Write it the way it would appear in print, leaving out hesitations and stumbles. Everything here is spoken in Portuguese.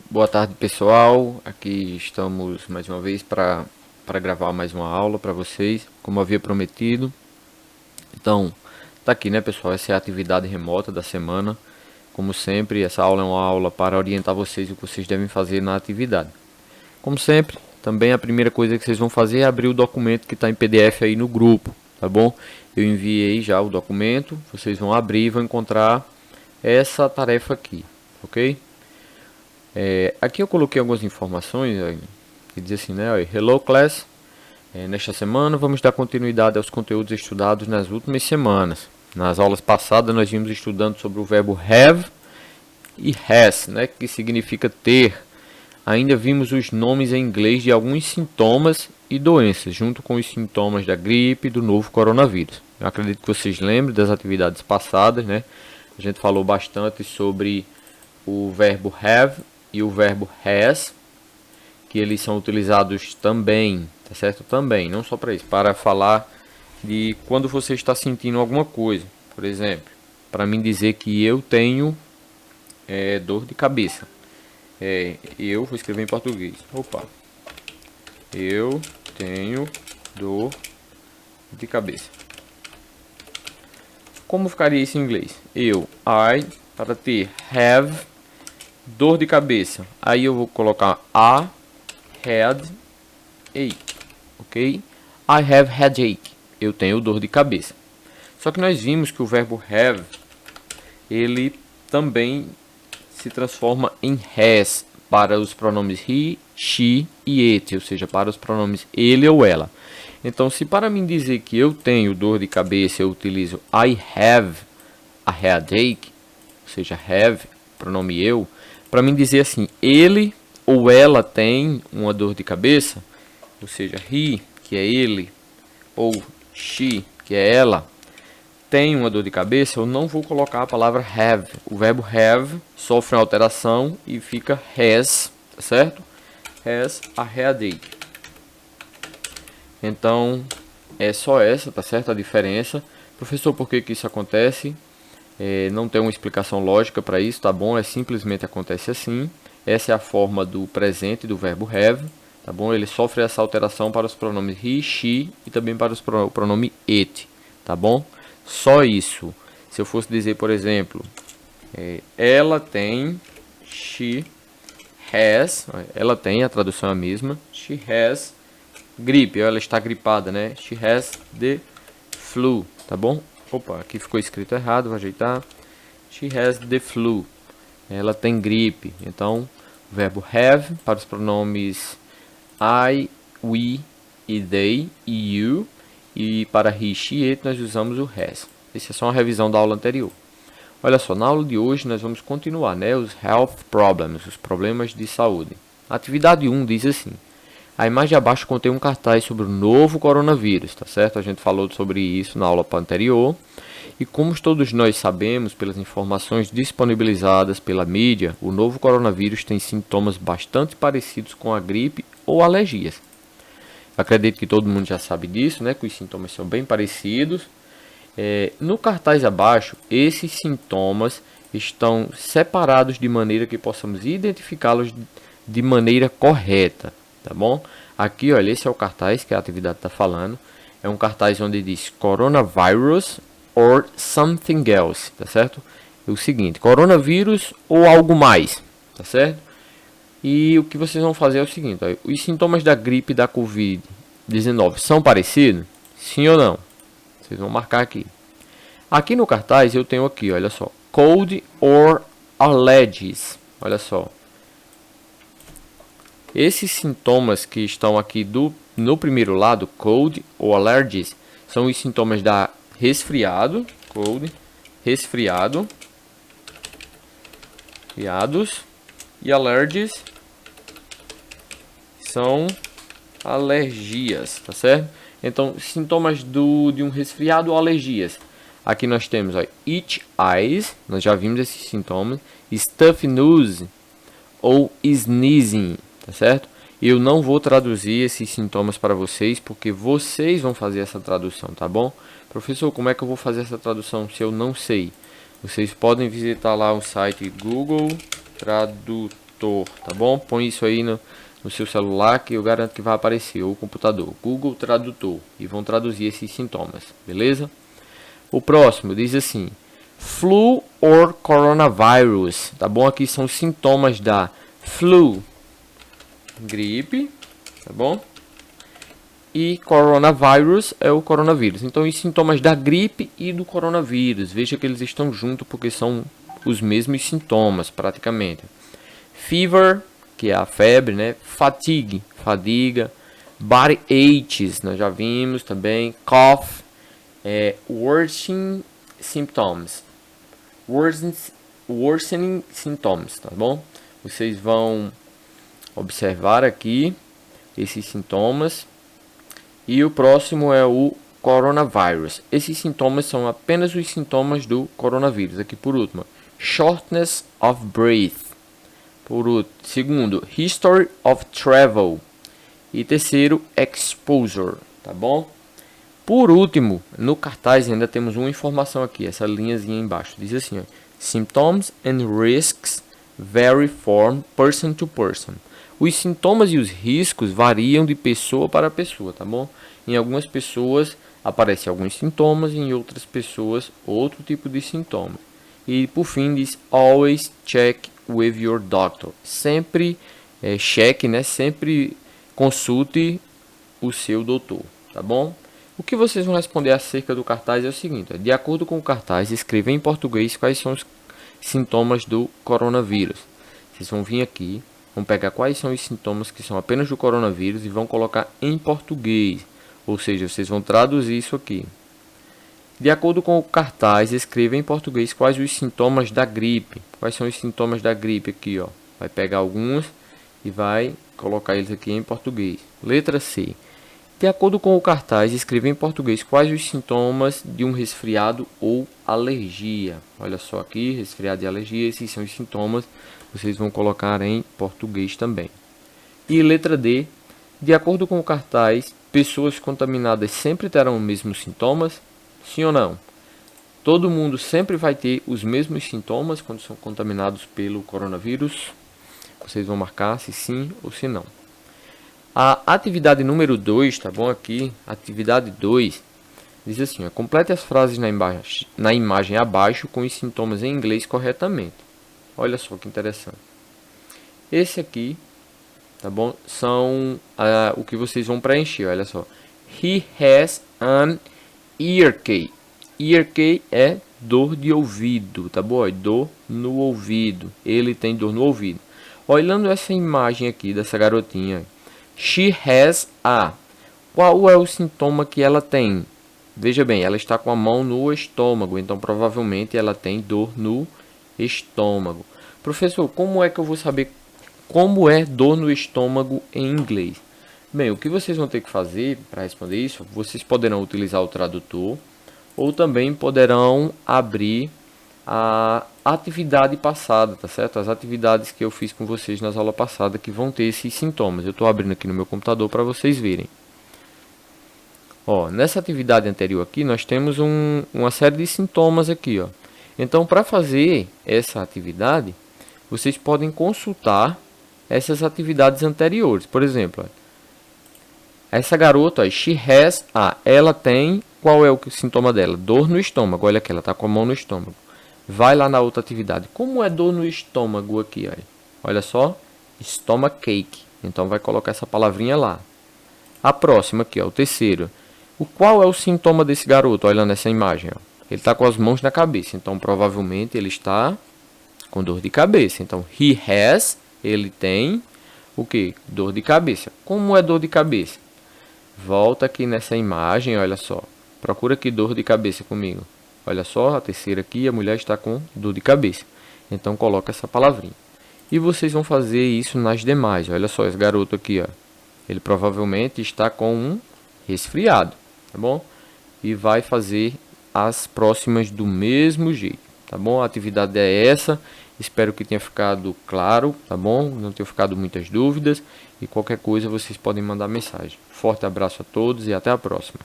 Boa tarde, pessoal. Aqui estamos mais uma vez para gravar mais uma aula para vocês, como havia prometido. Então, tá aqui, né, pessoal? Essa é a atividade remota da semana. Como sempre, essa aula é uma aula para orientar vocês o que vocês devem fazer na atividade. Como sempre, também a primeira coisa que vocês vão fazer é abrir o documento que está em PDF aí no grupo, tá bom? Eu enviei já o documento, vocês vão abrir e vão encontrar essa tarefa aqui, ok? Aqui eu coloquei algumas informações, que diz assim, né? Hello class, nesta semana vamos dar continuidade aos conteúdos estudados nas últimas semanas. Nas aulas passadas nós vimos estudando sobre o verbo have e has, né? Que significa ter. Ainda vimos os nomes em inglês de alguns sintomas e doenças, junto com os sintomas da gripe e do novo coronavírus. Eu acredito que vocês lembrem das atividades passadas, né? A gente falou bastante sobre o verbo have e o verbo has, que eles são utilizados também, tá certo? Também, não só para isso, para falar de quando você está sentindo alguma coisa. Por exemplo, para mim dizer que eu tenho dor de cabeça. Eu vou escrever em português. Opa. Eu tenho dor de cabeça. Como ficaria isso em inglês? I, para ter have, dor de cabeça. Aí eu vou colocar a headache, ok? I have headache. Eu tenho dor de cabeça. Só que nós vimos que o verbo have, ele também se transforma em has para os pronomes he, she e it, ou seja, para os pronomes ele ou ela. Então, se para mim dizer que eu tenho dor de cabeça, eu utilizo I have a headache, ou seja, have, pronome eu, para mim dizer assim, ele ou ela tem uma dor de cabeça, ou seja, he, que é ele, ou she, que é ela, tem uma dor de cabeça, eu não vou colocar a palavra have. O verbo have sofre uma alteração e fica has, tá certo? Has a headache. Então, é só essa, tá certo? A diferença. Professor, por que isso acontece? Não tem uma explicação lógica para isso, tá bom? Simplesmente acontece assim. Essa é a forma do presente do verbo have, tá bom? Ele sofre essa alteração para os pronomes he, she e também para o pronome it, tá bom? Só isso. Se eu fosse dizer, por exemplo, ela tem, she has, ela tem, a tradução é a mesma, she has gripe, ela está gripada, né? She has the flu, tá bom? Opa, aqui ficou escrito errado, vou ajeitar. She has the flu. Ela tem gripe. Então, o verbo have para os pronomes I, we e they e you. E para he, she, it nós usamos o has. Essa é só uma revisão da aula anterior. Olha só, na aula de hoje nós vamos continuar, né? Os health problems, os problemas de saúde. A atividade 1 diz assim. A imagem abaixo contém um cartaz sobre o novo coronavírus, tá certo? A gente falou sobre isso na aula anterior. E como todos nós sabemos, pelas informações disponibilizadas pela mídia, o novo coronavírus tem sintomas bastante parecidos com a gripe ou alergias. Acredito que todo mundo já sabe disso, né? Que os sintomas são bem parecidos. No cartaz abaixo, esses sintomas estão separados de maneira que possamos identificá-los de maneira correta, tá bom? Aqui, olha, esse é o cartaz que a atividade está falando. É um cartaz onde diz coronavirus or something else, tá certo? É o seguinte, coronavírus ou algo mais, tá certo? E o que vocês vão fazer é o seguinte, ó, os sintomas da gripe da Covid-19 são parecidos? Sim ou não? Vocês vão marcar aqui. Aqui no cartaz eu tenho aqui, olha só, cold or allergies, olha só. Esses sintomas que estão aqui no primeiro lado, cold ou allergies, são os sintomas da resfriado, cold, resfriado, resfriados, e allergies são alergias, tá certo? Então, sintomas de um resfriado ou alergias. Aqui nós temos, ó, itch eyes, nós já vimos esses sintomas, stuffy nose ou sneezing, tá certo? Eu não vou traduzir esses sintomas para vocês, porque vocês vão fazer essa tradução, tá bom? Professor, como é que eu vou fazer essa tradução se eu não sei? Vocês podem visitar lá o site Google Tradutor Tradutor, tá bom? Põe isso aí no seu celular que eu garanto que vai aparecer, ou computador, Google Tradutor, e vão traduzir esses sintomas, beleza? O próximo diz assim, flu or coronavirus, tá bom? Aqui são os sintomas da flu, gripe, tá bom? E coronavirus é o coronavírus. Então, os sintomas da gripe e do coronavírus, veja que eles estão juntos porque são os mesmos sintomas, praticamente. Fever, que é a febre, né? Fatigue, fadiga. Body aches, nós já vimos também. Cough, worsening symptoms. Worsening symptoms, tá bom? Vocês vão observar aqui esses sintomas. E o próximo é o coronavirus. Esses sintomas são apenas os sintomas do coronavírus. Aqui por último, shortness of breath. Segundo, history of travel. E terceiro, exposure, tá bom? Por último, no cartaz ainda temos uma informação aqui, essa linhazinha embaixo. Diz assim, ó, symptoms and risks vary from person to person. Os sintomas e os riscos variam de pessoa para pessoa, tá bom? Em algumas pessoas aparecem alguns sintomas e em outras pessoas outro tipo de sintoma. E por fim diz always check with your doctor. Sempre cheque, né? Sempre consulte o seu doutor, tá bom? O que vocês vão responder acerca do cartaz é o seguinte, de acordo com o cartaz, escreva em português quais são os sintomas do coronavírus. Vocês vão vir aqui, vão pegar quais são os sintomas que são apenas do coronavírus e vão colocar em português. Ou seja, vocês vão traduzir isso aqui. De acordo com o cartaz, escreva em português quais os sintomas da gripe. Quais são os sintomas da gripe aqui, ó. Vai pegar alguns e vai colocar eles aqui em português. Letra C. De acordo com o cartaz, escreva em português quais os sintomas de um resfriado ou alergia. Olha só aqui, resfriado e alergia, esses são os sintomas. Vocês vão colocar em português também. E letra D. De acordo com o cartaz, pessoas contaminadas sempre terão os mesmos sintomas? Sim ou não? Todo mundo sempre vai ter os mesmos sintomas quando são contaminados pelo coronavírus? Vocês vão marcar se sim ou se não. A atividade número 2, tá bom aqui? Atividade 2 diz assim, ó, complete as frases na imagem abaixo com os sintomas em inglês corretamente. Olha só que interessante. Esse aqui, tá bom? São o que vocês vão preencher, olha só. He has an earache. Earache é dor de ouvido, tá bom? Dor no ouvido. Ele tem dor no ouvido. Olhando essa imagem aqui dessa garotinha, she has a. Qual é o sintoma que ela tem? Veja bem, ela está com a mão no estômago, então provavelmente ela tem dor no estômago. Professor, como é que eu vou saber como é dor no estômago em inglês? Bem, o que vocês vão ter que fazer para responder isso, vocês poderão utilizar o tradutor ou também poderão abrir a atividade passada, tá certo? As atividades que eu fiz com vocês nas aulas passadas que vão ter esses sintomas. Eu estou abrindo aqui no meu computador para vocês verem. Ó, nessa atividade anterior aqui, nós temos uma série de sintomas aqui, ó. Então, para fazer essa atividade, vocês podem consultar essas atividades anteriores. Por exemplo, ó, essa garota, ó, she has a, ela tem, qual é o sintoma dela? Dor no estômago. Olha aqui, ela está com a mão no estômago. Vai lá na outra atividade. Como é dor no estômago aqui? Olha só, stomachache. Então vai colocar essa palavrinha lá. A próxima aqui, ó, o terceiro. Qual é o sintoma desse garoto? Olha nessa imagem. Ó. Ele está com as mãos na cabeça. Então provavelmente ele está com dor de cabeça. Então he has, ele tem o que? Dor de cabeça. Como é dor de cabeça? Volta aqui nessa imagem, olha só. Procura aqui dor de cabeça comigo. Olha só, a terceira aqui, a mulher está com dor de cabeça. Então, coloca essa palavrinha. E vocês vão fazer isso nas demais. Olha só, esse garoto aqui, ó. Ele provavelmente está com um resfriado, tá bom? E vai fazer as próximas do mesmo jeito, tá bom? A atividade é essa. Espero que tenha ficado claro, tá bom? Não tenha ficado muitas dúvidas. E qualquer coisa, vocês podem mandar mensagem. Forte abraço a todos e até a próxima.